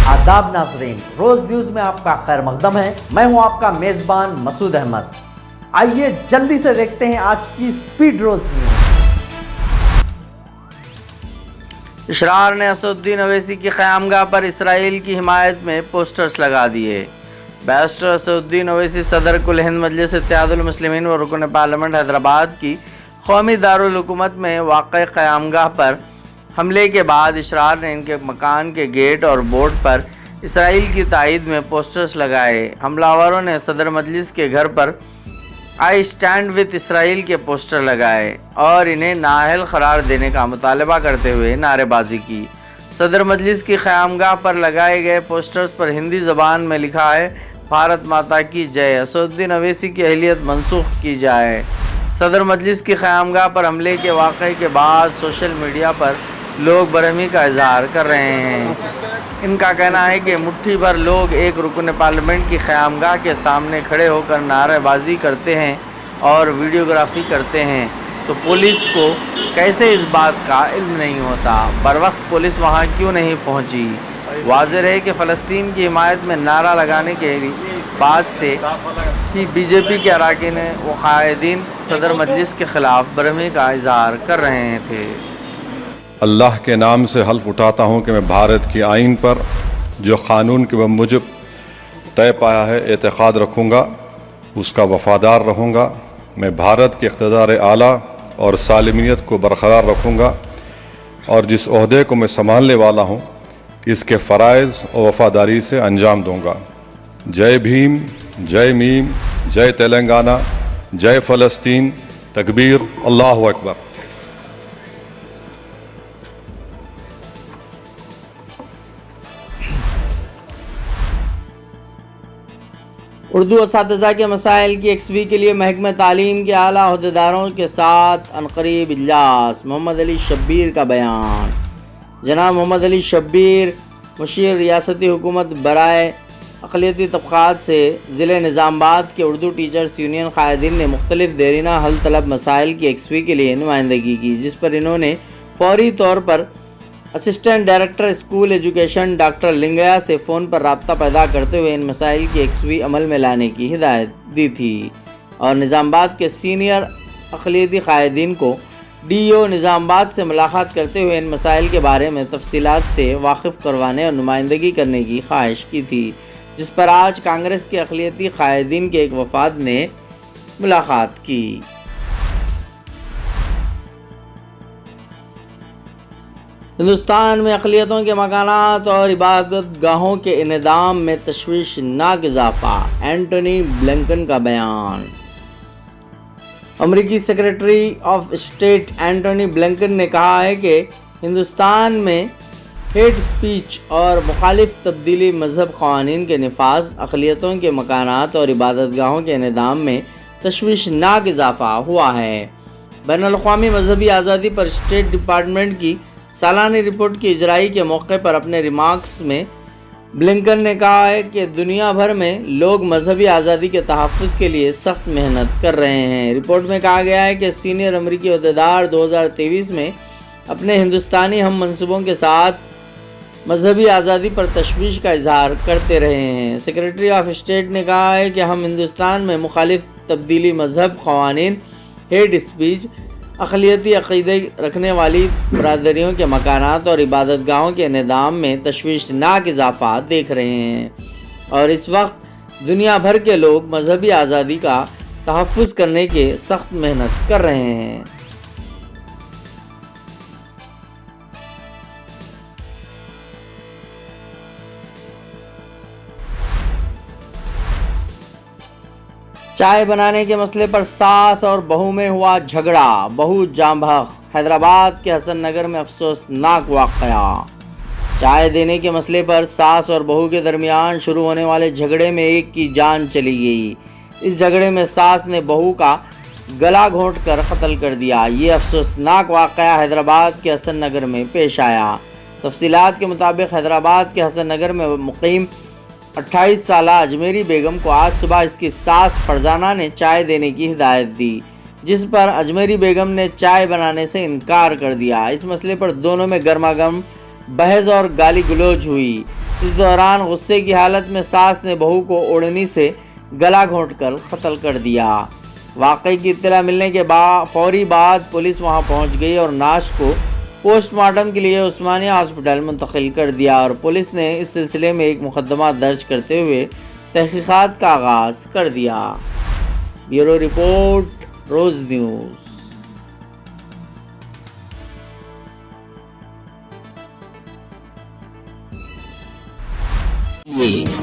आदाब नाज़रीन, रोज न्यूज में आपका खैर मकदम है। मैं हूं आपका मेजबान मसूद अहमद। आइए जल्दी से देखते हैं आज की स्पीड रोज न्यूज। इशरार ने असदुद्दीन अवैसी की क़यामगाह पर इसराइल की हिमायत में पोस्टर्स लगा दिए। बैरिस्टर असदुद्दीन अवैसी सदर कुल हिंद मजलिस इत्तेहादुल मुस्लिमीन व रुकन पार्लियामेंट हैदराबाद की कौमी दारुल हुकूमत में वाक़ क़यामगाह पर हमले के बाद इशरार ने इनके मकान के गेट और बोर्ड पर इसराइल की तायीद में पोस्टर्स लगाए। हमलावरों ने सदर मजलिस के घर पर आई स्टैंड विद इसराइल के पोस्टर लगाए और इन्हें नाअहल करार देने का मुतालबा करते हुए नारेबाजी की। सदर मजलिस की क़यामगाह पर लगाए गए पोस्टर्स पर हिंदी ज़बान में लिखा है, भारत माता की जय, असदुद्दीन अवैसी की अहलियत मनसूख की जाए। सदर मजलिस की क़यामगाह पर हमले के वाक़े के बाद सोशल मीडिया पर लोग बरहमी का इजहार कर रहे हैं। इनका कहना है कि मुट्ठी भर लोग एक रुकन पार्लियामेंट की क़यामगाह के सामने खड़े होकर नारेबाजी करते हैं और वीडियोग्राफी करते हैं, तो पुलिस को कैसे इस बात का इल्म नहीं होता? बर वक्त पुलिस वहाँ क्यों नहीं पहुँची? वाज़ेह है कि फ़लस्तीन की हिमायत में नारा लगाने के बाद से ही बीजेपी के अरकान व कायदीन सदर मजलिस के ख़िलाफ़ बरहमी का इजहार कर रहे थे। अल्लाह के नाम से हल्फ उठाता हूँ कि मैं भारत की आइन पर जो क़ानून के मुजब तय पाया है एतक़ाद रखूँगा, उसका वफ़ादार रहूँगा। मैं भारत के इक़्तिदार आला और सालिमियत को बरक़रार रखूँगा और जिस ओहदे को मैं संभालने वाला हूँ इसके फ़राइज़ और वफ़ादारी से अंजाम दूँगा। जय भीम, जय मीम, जय तेलंगाना, जय फ़लस्तीन, तकबीर, अल्लाहु अकबर। उर्दू असातिज़ा के मसाइल की यकसवी के लिए महकमा तालीम के आला अहदेदारों के साथ अनक़रीब इजलास। मोहम्मद अली शब्बीर का बयान। जनाब मोहम्मद अली शब्बीर मुशीर रियासती हुकूमत बराए अक़लियती तबक़ात से ज़िले निज़ामाबाद के उर्दू टीचर्स यूनियन क़ायदीन ने मुख्तलिफ़ देरीना हल तलब मसाइल की यकसवी के लिए नुमाइंदगी की, जिस पर इन्होंने फ़ौरी तौर पर assistant director school education doctor Lingaiah से फ़ोन पर रब्ता पैदा करते हुए इन मसाइल की यकसवी अमल में लाने की हिदायत दी थी और निज़ामाबाद के सीनियर अक़लियती क़ायदीन को DO निज़ामाबाद से मुलाकात करते हुए इन मसाइल के बारे में तफसीलात से वाकिफ़ करवाने और नुमाइंदगी करने की ख्वाहिश की थी, जिस पर आज कांग्रेस के अक़लियती क़ायदीन के एक वफ़ाद ने मुलाकात की। हिंदुस्तान में अक़लियतों के मकानात और इबादत गाहों के इनेदाम में तशवीशनाक इजाफ़ा। एंटनी ब्लिंकन का बयान। अमरीकी secretary of state Antony Blinken ने कहा है कि हिंदुस्तान में हेट स्पीच और मुखालिफ तब्दीली मज़हब क़वानीन के नफाज अक़लियतों के मकानात और इबादत गाहों के इनेदाम में तशवीशनाक इजाफ़ा हुआ है। बैनुल-अक़वामी मजहबी आज़ादी पर स्टेट डिपार्टमेंट की सालानी रिपोर्ट की इजराई के मौके पर अपने रिमार्क्स में ब्लिंकन ने कहा है कि दुनिया भर में लोग मजहबी आज़ादी के तहफ़्फ़ुज़ के लिए सख्त मेहनत कर रहे हैं। रिपोर्ट में कहा गया है कि सीनियर अमरीकी अहदेदार 2023 में अपने हिंदुस्तानी हम मनसूबों के साथ मजहबी आज़ादी पर तशवीश का इजहार करते रहे हैं। सेक्रेटरी ऑफ स्टेट ने कहा है कि हम हिंदुस्तान में मुखालिफ तब्दीली मजहब क़वानीन, हेट स्पीच, अक़लियती अक़ीदे रखने वाली बरादरियों के मकानात और इबादत गाहों के निज़ाम में तशवीशनाक इजाफ़ा देख रहे हैं और इस वक्त दुनिया भर के लोग मजहबी आज़ादी का तहफ़्फ़ुज़ करने के सख्त मेहनत कर रहे हैं। चाय बनाने के मसले पर सास और बहू में हुआ झगड़ा, बहू जाँ बहक। हैदराबाद के हसन नगर में अफसोसनाक वाक़या। चाय देने के मसले पर सास और बहू के दरमियान शुरू होने वाले झगड़े में एक की जान चली गई। इस झगड़े में सास ने बहू का गला घोंट कर कत्ल कर दिया। ये अफसोसनाक वाक़या हैदराबाद के हसन नगर में पेश आया। तफसीलात के मुताबिक हैदराबाद के हसन नगर में मुक़ीम 28 साला अजमेरी बेगम को आज सुबह इसकी सास फरजाना ने चाय देने की हिदायत दी, जिस पर अजमेरी बेगम ने चाय बनाने से इनकार कर दिया। इस मसले पर दोनों में गर्मागर्म बहस और गाली गलौज हुई। اس دوران غصے کی حالت میں ساس نے بہو کو اوڑھنی سے گلا گھونٹ کر قتل کر دیا۔ واقعے کی اطلاع ملنے کے فوری بعد پولیس وہاں پہنچ گئی اور نعش کو پوسٹ مارٹم کے لیے عثمانیہ ہاسپٹل منتقل کر دیا اور پولیس نے اس سلسلے میں ایک مقدمہ درج کرتے ہوئے تحقیقات کا آغاز کر دیا۔ بیورو رپورٹ، روز نیوز۔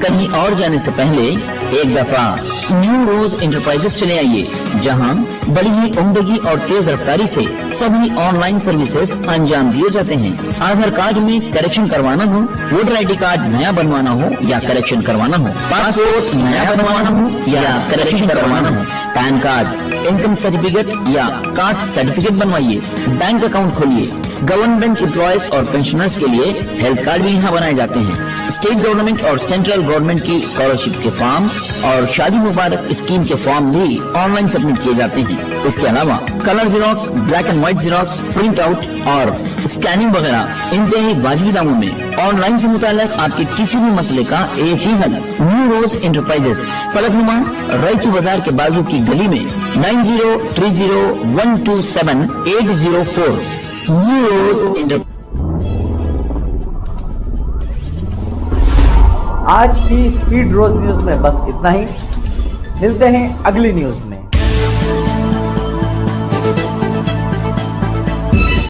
کہیں اور جانے سے پہلے ایک دفعہ نیو روز انٹرپرائزز چلے آئیے، جہاں بڑی ہی عمدگی اور تیز رفتاری سے سبھی آن لائن سروسز انجام دیے جاتے ہیں۔ آدھار کارڈ میں کریکشن کروانا ہو، ووٹر آئی ڈی کارڈ نیا بنوانا ہو یا کریکشن کروانا ہو، پاسپورٹ نیا بنوانا ہو یا کریکشن کروانا ہو، پین کارڈ، انکم سرٹیفکیٹ یا کاسٹ سرٹیفکیٹ بنوائیے، بینک اکاؤنٹ کھولیے۔ گورنمنٹ امپلائیز اور پینشنرز کے لیے ہیلتھ کارڈ بھی یہاں بنائے جاتے ہیں۔ اسٹیٹ گورنمنٹ اور سینٹرل گورنمنٹ کی اسکالرشپ کے فارم اور شادی مبارک اسکیم کے فارم بھی آن لائن سبمٹ کیے جاتے ہیں۔ اس کے علاوہ colour Xerox, black and white Xerox, print out اور اسکیننگ وغیرہ انتہائی واجبی داموں میں۔ آن لائن سے متعلق آپ کے کسی بھی مسئلے کا ایک ہی حل، نیو روز انٹرپرائزز، فلک نما، رائچو بازار کے بازو کی گلی میں 9030127804۔ نیو روز آج کی اسپیڈ روز نیوز میں بس اتنا ہی، ملتے ہیں اگلی نیوز میں۔